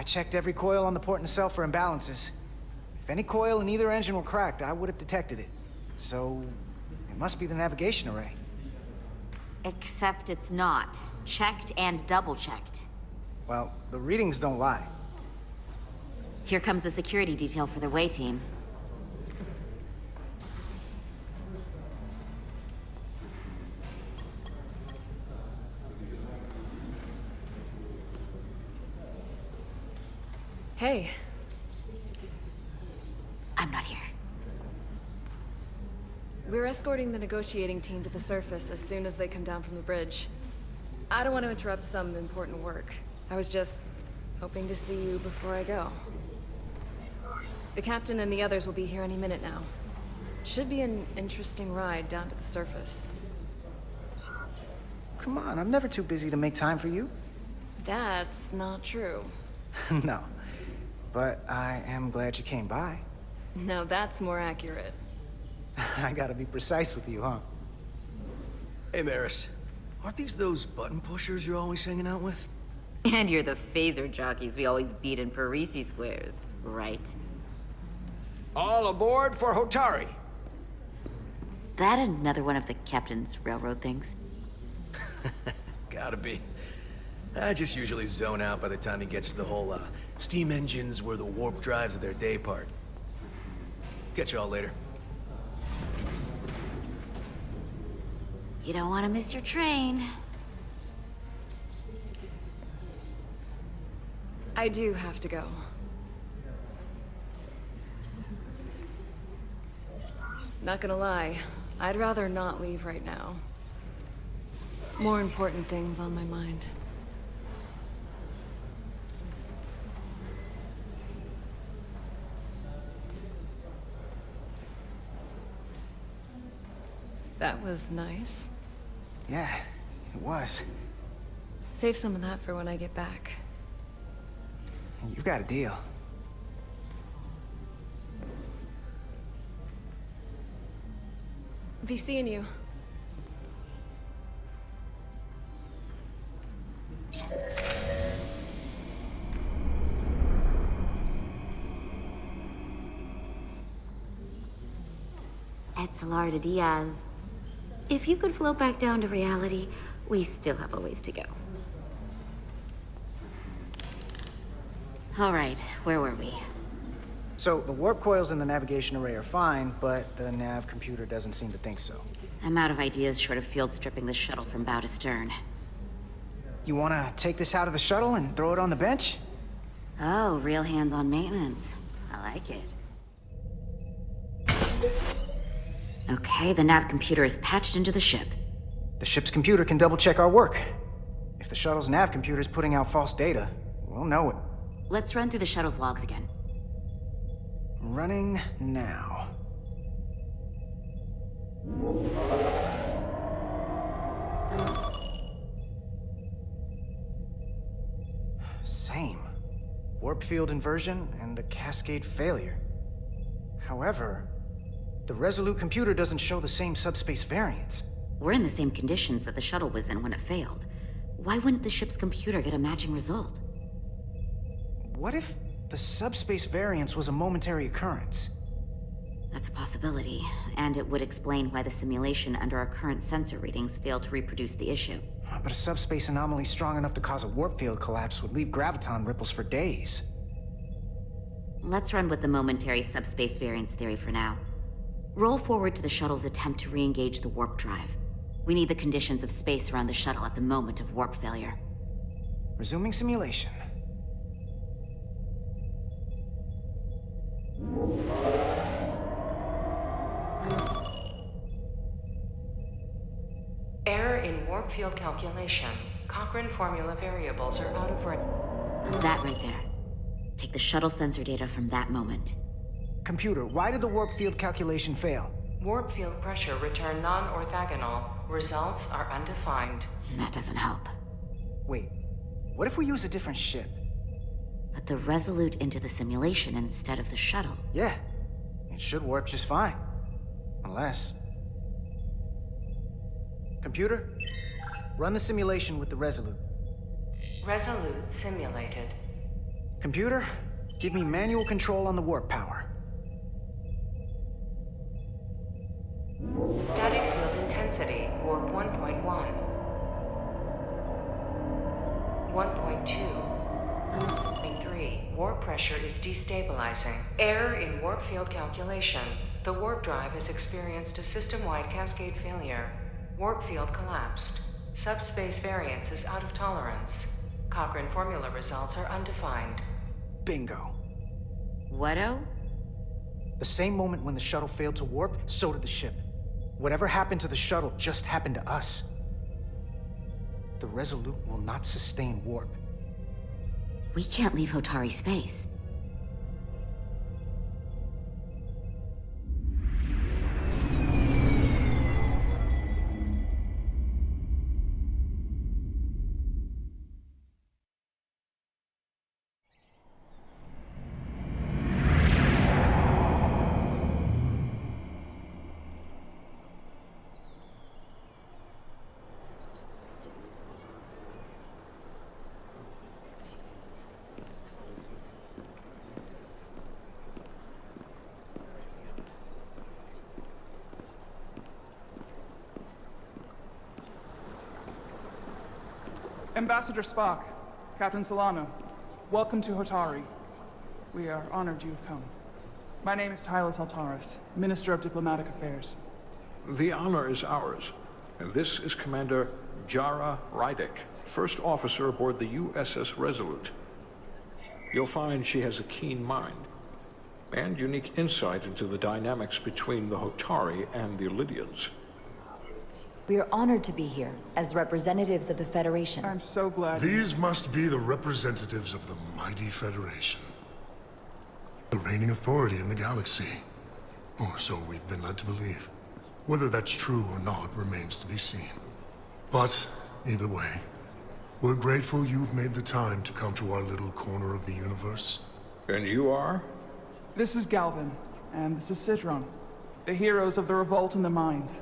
checked every coil on the port nacelle for imbalances. If any coil in either engine were cracked, I would have detected it. So, it must be the navigation array. Except it's not. Checked and double-checked. Well, the readings don't lie. Here comes the security detail for the way team. Hey. I'm not here. We're escorting the negotiating team to the surface as soon as they come down from the bridge. I don't want to interrupt some important work. I was just hoping to see you before I go. The captain and the others will be here any minute now. Should be an interesting ride down to the surface. Come on, I'm never too busy to make time for you. That's not true. No. But I am glad you came by. Now that's more accurate. I gotta be precise with you, huh? Hey, Maris. Aren't these those button pushers you're always hanging out with? And you're the phaser jockeys we always beat in Parisi squares, right? All aboard for Hotari. That another one of the captain's railroad things? Gotta be. I just usually zone out by the time he gets to the whole, steam engines were the warp drives of their day part. Catch y'all later. You don't want to miss your train. I do have to go. Not gonna lie, I'd rather not leave right now. More important things on my mind. That was nice. Yeah, it was. Save some of that for when I get back. You've got a deal. Be seeing you. Etzelar de Diaz. If you could float back down to reality, we still have a ways to go. All right, where were we? So, the warp coils in the navigation array are fine, but the nav computer doesn't seem to think so. I'm out of ideas short of field stripping the shuttle from bow to stern. You wanna take this out of the shuttle and throw it on the bench? Oh, real hands-on maintenance. I like it. Okay, the nav computer is patched into the ship. The ship's computer can double-check our work. If the shuttle's nav computer is putting out false data, we'll know it. Let's run through the shuttle's logs again. Running now. Same. Warp field inversion and a cascade failure. However, the Resolute computer doesn't show the same subspace variance. We're in the same conditions that the shuttle was in when it failed. Why wouldn't the ship's computer get a matching result? What if the subspace variance was a momentary occurrence? That's a possibility, and it would explain why the simulation under our current sensor readings failed to reproduce the issue. But a subspace anomaly strong enough to cause a warp field collapse would leave graviton ripples for days. Let's run with the momentary subspace variance theory for now. Roll forward to the shuttle's attempt to re-engage the warp drive. We need the conditions of space around the shuttle at the moment of warp failure. Resuming simulation. Error in warp field calculation. Cochrane formula variables are out of range. That right there. Take the shuttle sensor data from that moment. Computer, why did the warp field calculation fail? Warp field pressure returned non-orthogonal. Results are undefined. That doesn't help. Wait, what if we use a different ship? Put the Resolute into the simulation instead of the shuttle. Yeah, it should warp just fine. Unless... Computer, run the simulation with the Resolute. Resolute simulated. Computer, give me manual control on the warp power. Static field intensity, warp 1.1. 1.2. 3. Warp pressure is destabilizing. Error in warp field calculation. The warp drive has experienced a system-wide cascade failure. Warp field collapsed. Subspace variance is out of tolerance. Cochrane formula results are undefined. Bingo. What-o? The same moment when the shuttle failed to warp, so did the ship. Whatever happened to the shuttle just happened to us. The Resolute will not sustain warp. We can't leave Hotari space. Ambassador Spock, Captain Solano, welcome to Hotari. We are honored you've come. My name is Tylos Altaris, Minister of Diplomatic Affairs. The honor is ours, and this is Commander Jara Rydick, first officer aboard the USS Resolute. You'll find she has a keen mind, and unique insight into the dynamics between the Hotari and the Illydians. We are honored to be here, as representatives of the Federation. I'm so glad. These must be the representatives of the mighty Federation. The reigning authority in the galaxy. Or so we've been led to believe. Whether that's true or not remains to be seen. But, either way, we're grateful you've made the time to come to our little corner of the universe. And you are? This is Galvin, and this is Sidron, the heroes of the revolt in the mines.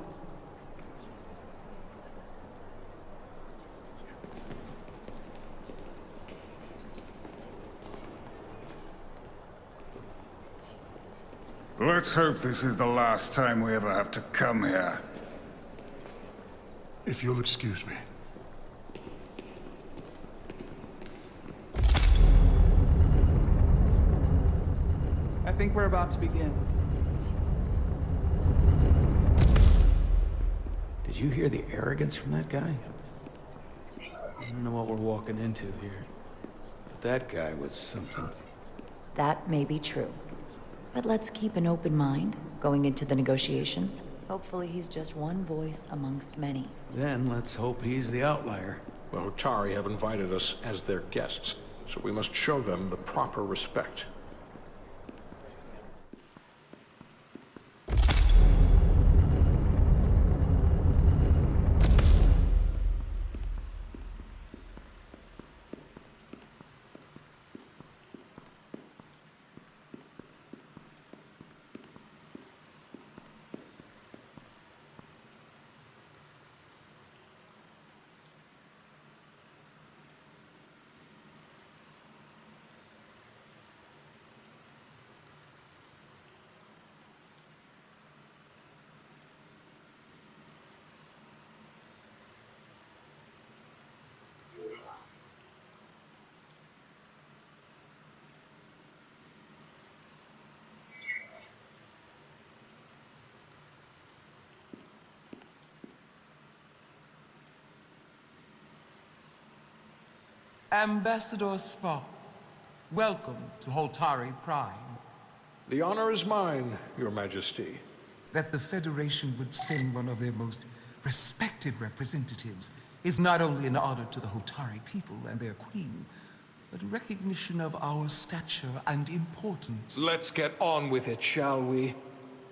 Let's hope this is the last time we ever have to come here. If you'll excuse me. I think we're about to begin. Did you hear the arrogance from that guy? I don't know what we're walking into here, but that guy was something. That may be true. But let's keep an open mind going into the negotiations. Hopefully he's just one voice amongst many. Then let's hope he's the outlier. The Hotari have invited us as their guests, so we must show them the proper respect. Ambassador Spock, welcome to Hotari Prime. The honor is mine, Your Majesty. That the Federation would send one of their most respected representatives is not only an honor to the Hotari people and their queen, but a recognition of our stature and importance. Let's get on with it, shall we?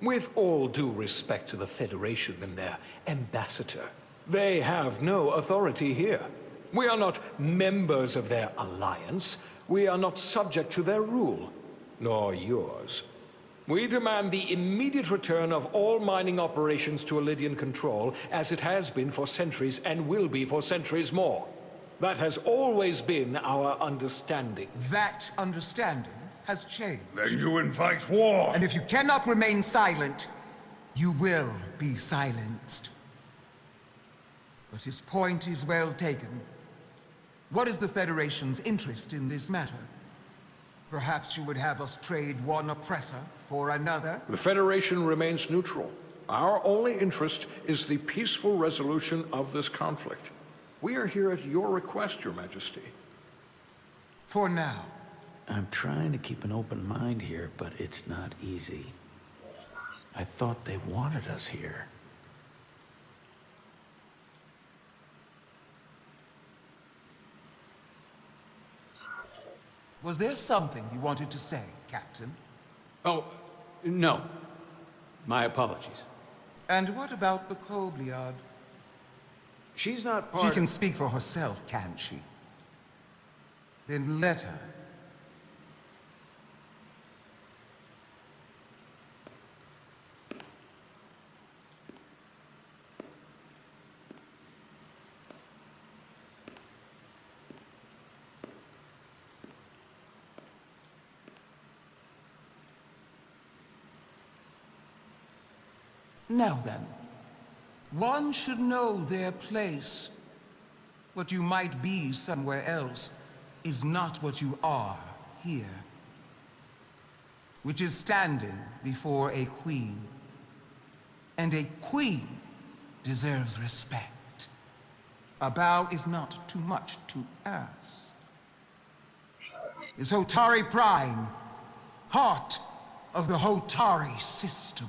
With all due respect to the Federation and their ambassador, they have no authority here. We are not members of their alliance. We are not subject to their rule, nor yours. We demand the immediate return of all mining operations to Illydian control, as it has been for centuries and will be for centuries more. That has always been our understanding. That understanding has changed. Then you invite war! And if you cannot remain silent, you will be silenced. But his point is well taken. What is the Federation's interest in this matter? Perhaps you would have us trade one oppressor for another? The Federation remains neutral. Our only interest is the peaceful resolution of this conflict. We are here at your request, Your Majesty. For now. I'm trying to keep an open mind here, but it's not easy. I thought they wanted us here. Was there something you wanted to say, Captain? Oh, no. My apologies. And what about the Kobliad? She's not part She of... can speak for herself, can't she? Then let her. Now then, one should know their place. What you might be somewhere else is not what you are here. Which is standing before a queen. And a queen deserves respect. A bow is not too much to ask. Is Hotari Prime, heart of the Hotari system.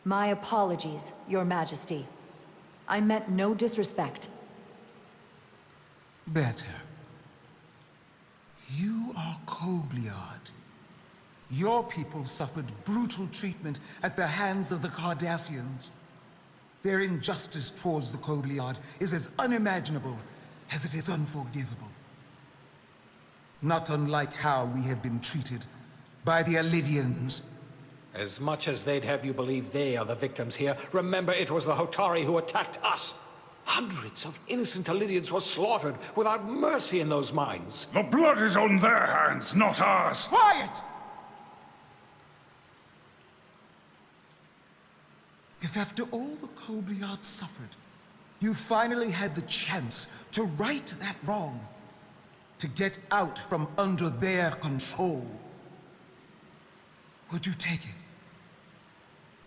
My apologies, Your Majesty. I meant no disrespect. Better. You are Kobliad. Your people suffered brutal treatment at the hands of the Cardassians. Their injustice towards the Kobliad is as unimaginable as it is unforgivable. Not unlike how we have been treated by the Alidians. As much as they'd have you believe they are the victims here, remember it was the Hotari who attacked us. Hundreds of innocent Alidians were slaughtered without mercy in those mines. The blood is on their hands, not ours! Quiet! If after all the Kobliad suffered, you finally had the chance to right that wrong, to get out from under their control, would you take it?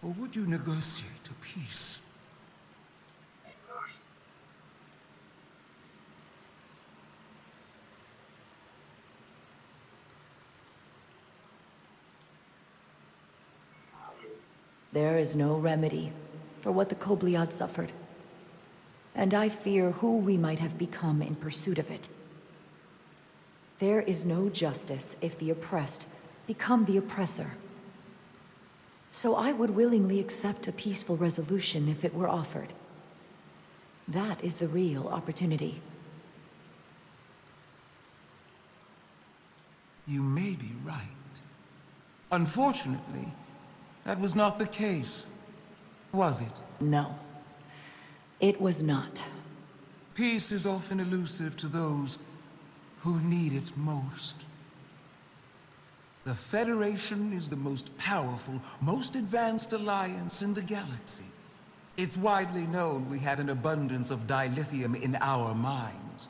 Or would you negotiate a peace? There is no remedy for what the Kobliad suffered. And I fear who we might have become in pursuit of it. There is no justice if the oppressed become the oppressor. So I would willingly accept a peaceful resolution if it were offered. That is the real opportunity. You may be right. Unfortunately, that was not the case, was it? No, it was not. Peace is often elusive to those who need it most. The Federation is the most powerful, most advanced alliance in the galaxy. It's widely known we have an abundance of dilithium in our mines.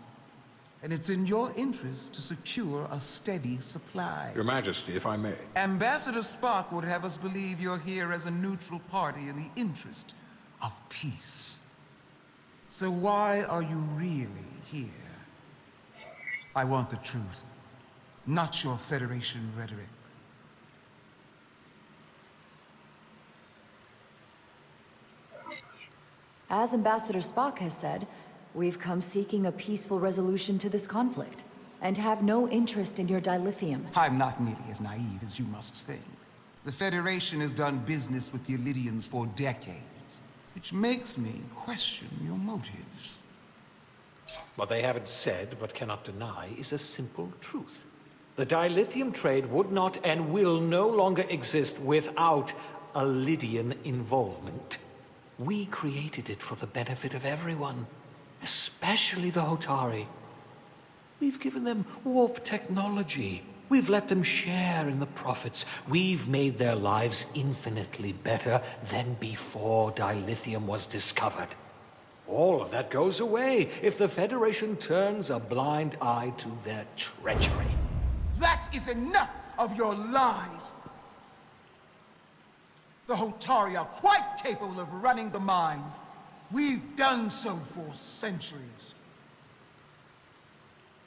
And it's in your interest to secure a steady supply. Your Majesty, if I may. Ambassador Spock would have us believe you're here as a neutral party in the interest of peace. So why are you really here? I want the truth, not your Federation rhetoric. As Ambassador Spock has said, we've come seeking a peaceful resolution to this conflict, and have no interest in your dilithium. I'm not nearly as naive as you must think. The Federation has done business with the Alidians for decades, which makes me question your motives. What they haven't said, but cannot deny, is a simple truth. The dilithium trade would not and will no longer exist without Alidian involvement. We created it for the benefit of everyone, especially the Hotari. We've given them warp technology. We've let them share in the profits. We've made their lives infinitely better than before dilithium was discovered. All of that goes away if the Federation turns a blind eye to their treachery. That is enough of your lies! The Hotari are quite capable of running the mines. We've done so for centuries.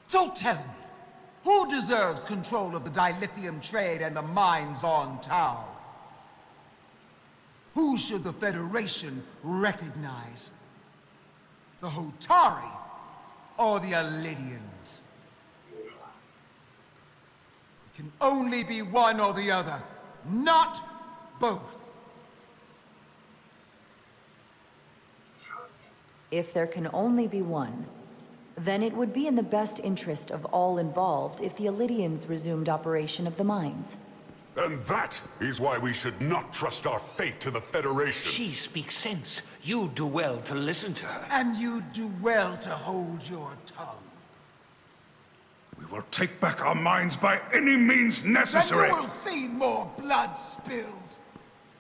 So tell me, who deserves control of the dilithium trade and the mines on Tau? Who should the Federation recognize? The Hotari or the Elidians? It can only be one or the other, not both. If there can only be one, then it would be in the best interest of all involved if the Elidians resumed operation of the mines. And that is why we should not trust our fate to the Federation. She speaks sense. You do well to listen to her. And you do well to hold your tongue. We will take back our minds by any means necessary. And you will see more blood spilled.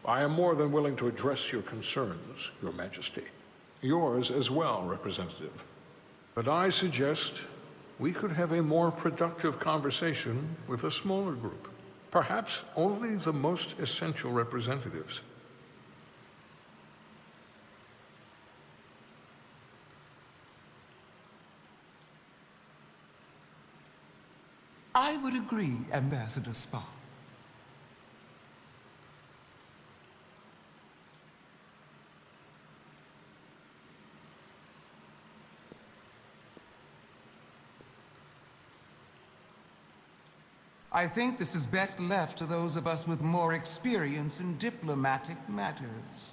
I am more than willing to address your concerns, Your Majesty. Yours as well, Representative. But I suggest we could have a more productive conversation with a smaller group. Perhaps only the most essential representatives. I would agree, Ambassador Spock. I think this is best left to those of us with more experience in diplomatic matters.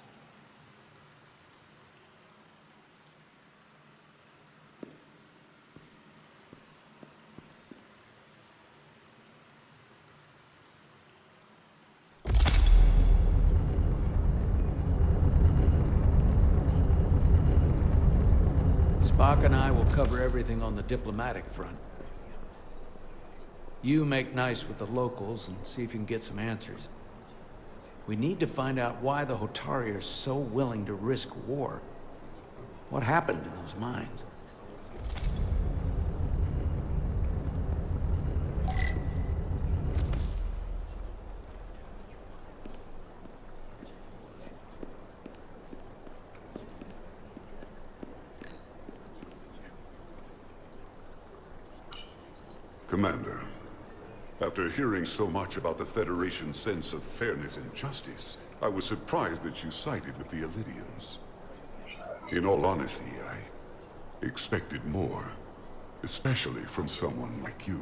Spock and I will cover everything on the diplomatic front. You make nice with the locals and see if you can get some answers. We need to find out why the Hotari are so willing to risk war. What happened in those mines? Commander, after hearing so much about the Federation's sense of fairness and justice, I was surprised that you sided with the Elidians. In all honesty, I expected more, especially from someone like you.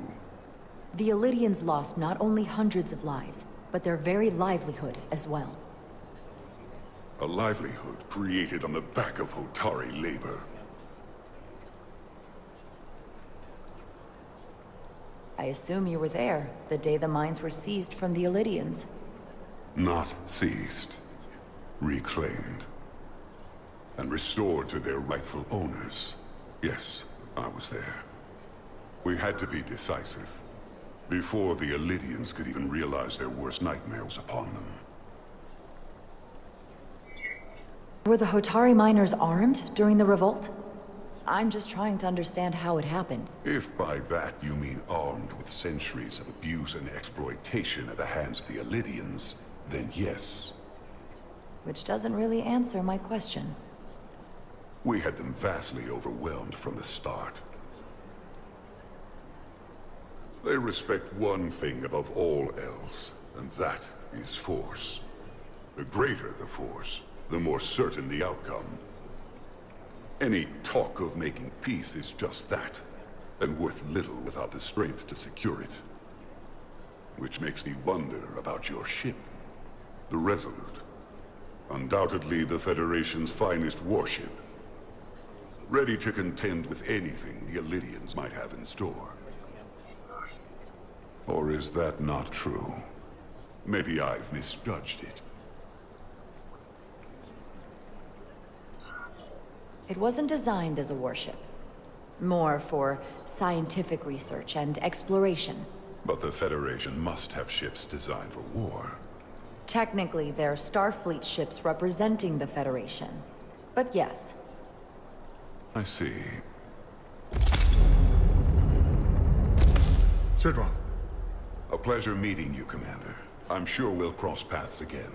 The Elidians lost not only hundreds of lives, but their very livelihood as well. A livelihood created on the back of Hotari labor. I assume you were there the day the mines were seized from the Elidians. Not seized. Reclaimed. And restored to their rightful owners. Yes, I was there. We had to be decisive. Before the Elidians could even realize their worst nightmare was upon them. Were the Hotari miners armed during the revolt? I'm just trying to understand how it happened. If by that you mean armed with centuries of abuse and exploitation at the hands of the Elidians, then yes. Which doesn't really answer my question. We had them vastly overwhelmed from the start. They respect one thing above all else, and that is force. The greater the force, the more certain the outcome. Any talk of making peace is just that, and worth little without the strength to secure it. Which makes me wonder about your ship, the Resolute. Undoubtedly the Federation's finest warship. Ready to contend with anything the Elidians might have in store. Or is that not true? Maybe I've misjudged it. It wasn't designed as a warship. More for scientific research and exploration. But the Federation must have ships designed for war. Technically, they're Starfleet ships representing the Federation. But yes. I see. Sidron. A pleasure meeting you, Commander. I'm sure we'll cross paths again.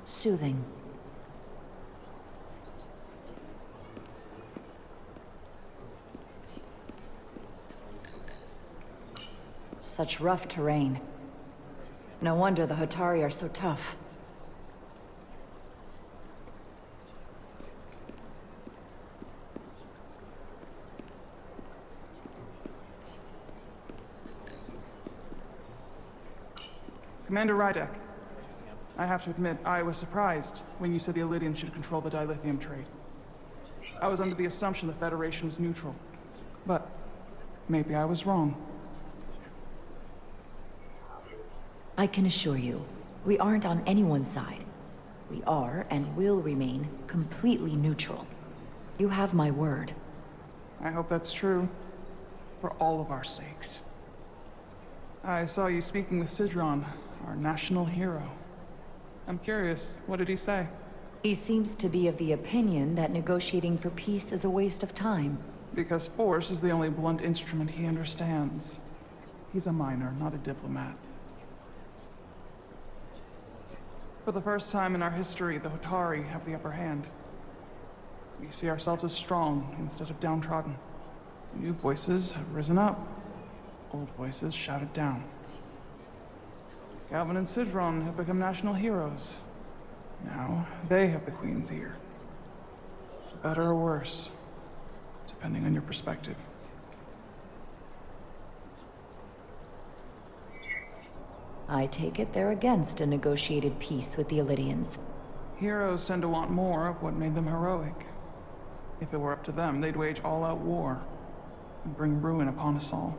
Soothing. Such rough terrain. No wonder the Hotari are so tough. Commander Rydek, I have to admit, I was surprised when you said the Elydians should control the dilithium trade. I was under the assumption the Federation was neutral. But maybe I was wrong. I can assure you, we aren't on anyone's side. We are, and will remain, completely neutral. You have my word. I hope that's true. For all of our sakes. I saw you speaking with Sidron, our national hero. I'm curious, what did he say? He seems to be of the opinion that negotiating for peace is a waste of time. Because force is the only blunt instrument he understands. He's a miner, not a diplomat. For the first time in our history, the Hotari have the upper hand. We see ourselves as strong instead of downtrodden. New voices have risen up. Old voices shouted down. Galvin and Sidron have become national heroes. Now, they have the Queen's ear. Better or worse, depending on your perspective. I take it they're against a negotiated peace with the Elydians. Heroes tend to want more of what made them heroic. If it were up to them, they'd wage all-out war and bring ruin upon us all.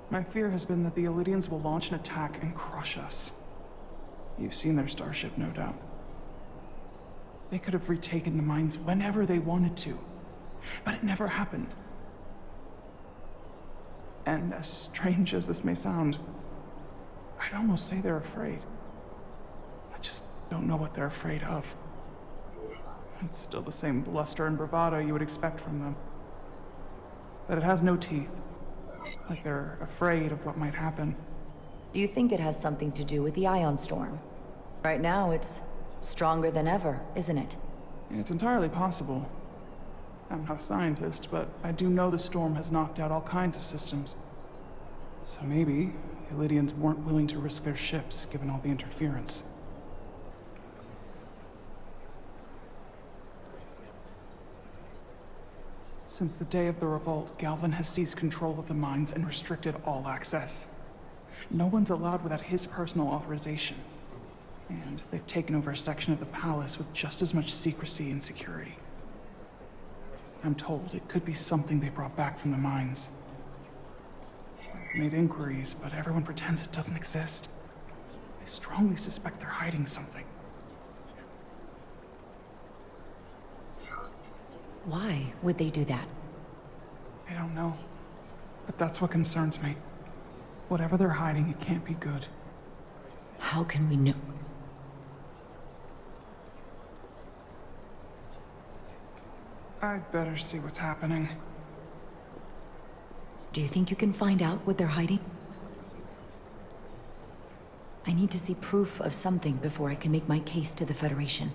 My fear has been that the Elydians will launch an attack and crush us. You've seen their starship, no doubt. They could have retaken the mines whenever they wanted to, but it never happened. And as strange as this may sound, I'd almost say they're afraid. I just don't know what they're afraid of. It's still the same bluster and bravado you would expect from them. But it has no teeth. Like they're afraid of what might happen. Do you think it has something to do with the ion storm? Right now, it's stronger than ever, isn't it? It's entirely possible. I'm not a scientist, but I do know the storm has knocked out all kinds of systems. So maybe the Elydians weren't willing to risk their ships, given all the interference. Since the day of the revolt, Galvin has seized control of the mines and restricted all access. No one's allowed without his personal authorization. And they've taken over a section of the palace with just as much secrecy and security. I'm told it could be something they brought back from the mines. I've made inquiries, but everyone pretends it doesn't exist. I strongly suspect they're hiding something. Why would they do that? I don't know. But that's what concerns me. Whatever they're hiding, it can't be good. How can we know? I'd better see what's happening. Do you think you can find out what they're hiding? I need to see proof of something before I can make my case to the Federation.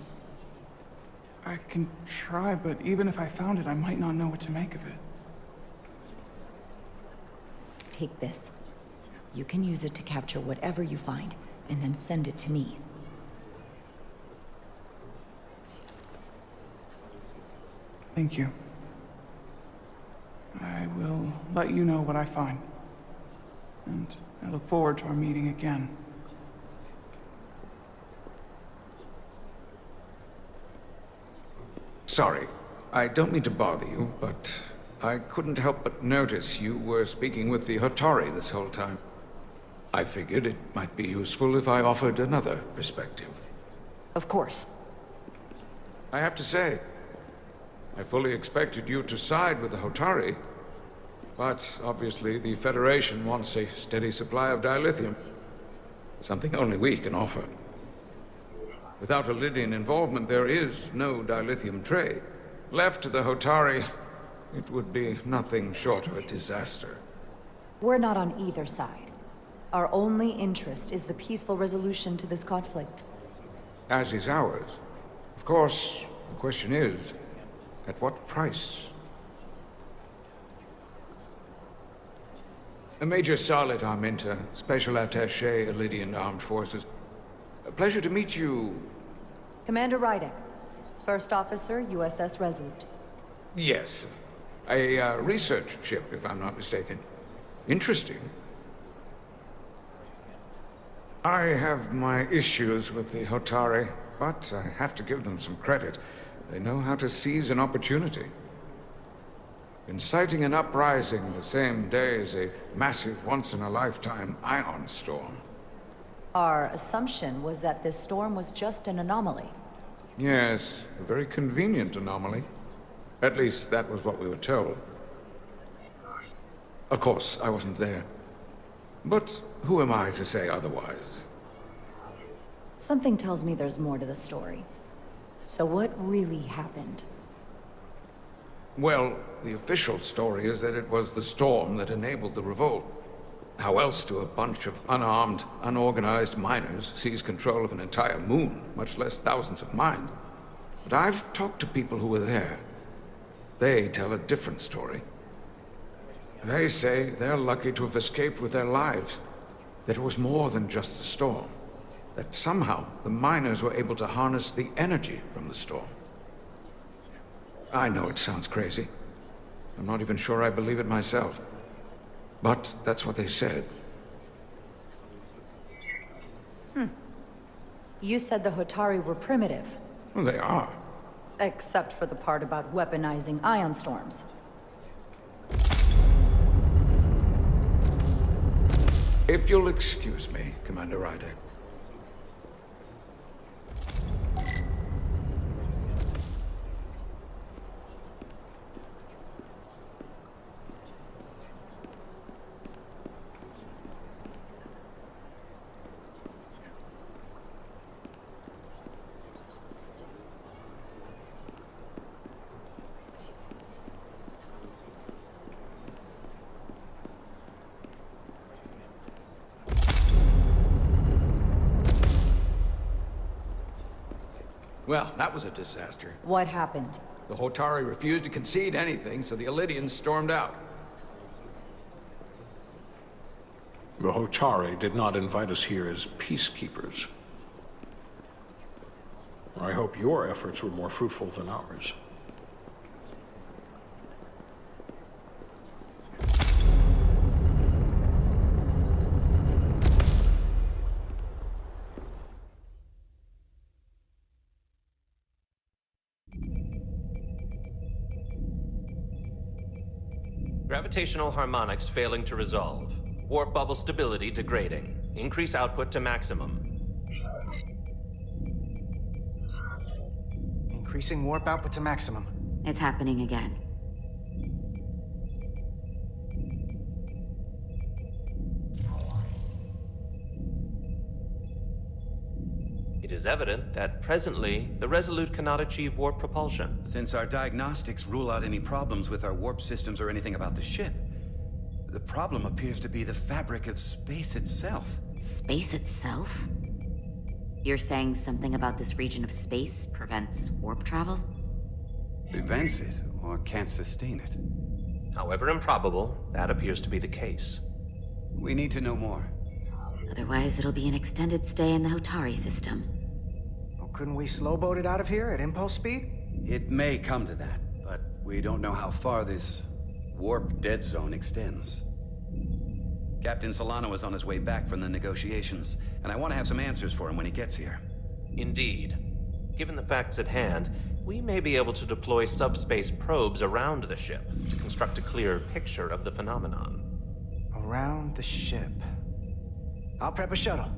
I can try, but even if I found it, I might not know what to make of it. Take this. You can use it to capture whatever you find, and then send it to me. Thank you. I will let you know what I find. And I look forward to our meeting again. Sorry, I don't mean to bother you, but I couldn't help but notice you were speaking with the Hotari this whole time. I figured it might be useful if I offered another perspective. Of course. I have to say, I fully expected you to side with the Hotari, but obviously the Federation wants a steady supply of dilithium. Something only we can offer. Without Lydian involvement, there is no dilithium trade. Left to the Hotari, it would be nothing short of a disaster. We're not on either side. Our only interest is the peaceful resolution to this conflict. As is ours. Of course, the question is, at what price? Major Solid Arminta, Special Attaché, Lydian Armed Forces. A pleasure to meet you. Commander Rydek, First Officer, USS Resolute. Yes. A research ship, if I'm not mistaken. Interesting. I have my issues with the Hotari, but I have to give them some credit. They know how to seize an opportunity. Inciting an uprising the same day as a massive, once-in-a-lifetime ion storm. Our assumption was that this storm was just an anomaly. Yes, a very convenient anomaly. At least that was what we were told. Of course, I wasn't there. But who am I to say otherwise? Something tells me there's more to the story. So what really happened? Well, the official story is that it was the storm that enabled the revolt. How else do a bunch of unarmed, unorganized miners seize control of an entire moon, much less thousands of mines? But I've talked to people who were there. They tell a different story. They say they're lucky to have escaped with their lives. That it was more than just the storm. That somehow the miners were able to harness the energy from the storm. I know it sounds crazy. I'm not even sure I believe it myself. But that's what they said. You said the Hotari were primitive. Well, they are. Except for the part about weaponizing ion storms. If you'll excuse me, Commander Rydek. Well, that was a disaster. What happened? The Hotari refused to concede anything, so the Elydians stormed out. The Hotari did not invite us here as peacekeepers. I hope your efforts were more fruitful than ours. Gravitational harmonics failing to resolve. Warp bubble stability degrading. Increase output to maximum. Increasing warp output to maximum. It's happening again. It is evident that presently, the Resolute cannot achieve warp propulsion. Since our diagnostics rule out any problems with our warp systems or anything about the ship, the problem appears to be the fabric of space itself. Space itself? You're saying something about this region of space prevents warp travel? Prevents it, or can't sustain it. However improbable, that appears to be the case. We need to know more. Otherwise, it'll be an extended stay in the Hotari system. Well, couldn't we slowboat it out of here at impulse speed? It may come to that, but we don't know how far this warp dead zone extends. Captain Solano is on his way back from the negotiations, and I want to have some answers for him when he gets here. Indeed. Given the facts at hand, we may be able to deploy subspace probes around the ship to construct a clearer picture of the phenomenon. Around the ship. I'll prep a shuttle.